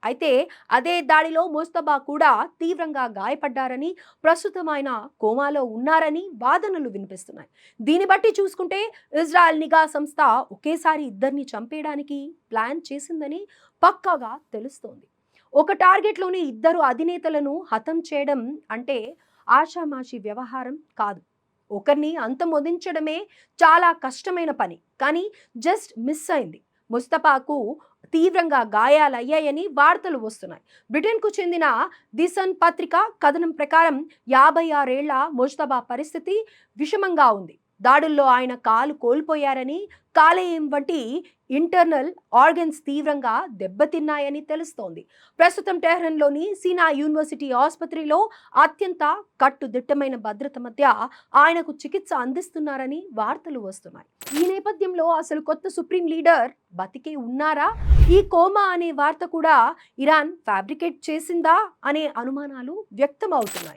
అయితే అదే దాడిలో ముస్తబా కూడా తీవ్రంగా గాయపడ్డారని, ప్రస్తుతం ఆయన కోమాలో ఉన్నారని వాదనలు వినిపిస్తున్నాయి. దీన్ని బట్టి చూసుకుంటే ఇజ్రాయెల్ నిఘా సంస్థ ఒకేసారి ఇద్దరిని చంపేయడానికి ప్లాన్ చేసిందని పక్కాగా తెలుస్తోంది. ఒక టార్గెట్లోని ఇద్దరు అధినేతలను హతం చేయడం అంటే ఆషామాషి వ్యవహారం కాదు. ఒకరిని అంతమొదించడమే చాలా కష్టమైన పని. కానీ జస్ట్ మిస్ అయింది. ముస్తఫాకు తీవ్రంగా గాయాలయ్యాయని వార్తలు వస్తున్నాయి. బ్రిటన్కు చెందిన ది సన్ పత్రిక కథనం ప్రకారం 56 ఏళ్ల ముజ్తబా పరిస్థితి విషమంగా ఉంది. దాడుల్లో ఆయన కాలు కోల్పోయారని, కాలేయం వంటి ఇంటర్నల్ ఆర్గన్స్ తీవ్రంగా దెబ్బతిన్నాయని తెలుస్తోంది. ప్రస్తుతం టెహ్రాన్లోని సీనా యూనివర్సిటీ ఆసుపత్రిలో అత్యంత కట్టుదిట్టమైన భద్రత మధ్య ఆయనకు చికిత్స అందిస్తున్నారని వార్తలు వస్తున్నాయి. ఈ నేపథ్యంలో అసలు కొత్త సుప్రీం లీడర్ బతికే ఉన్నారా? ఈ కోమా అనే వార్త కూడా ఇరాన్ ఫ్యాబ్రికేట్ చేసిందా అనే అనుమానాలు వ్యక్తం అవుతున్నాయి.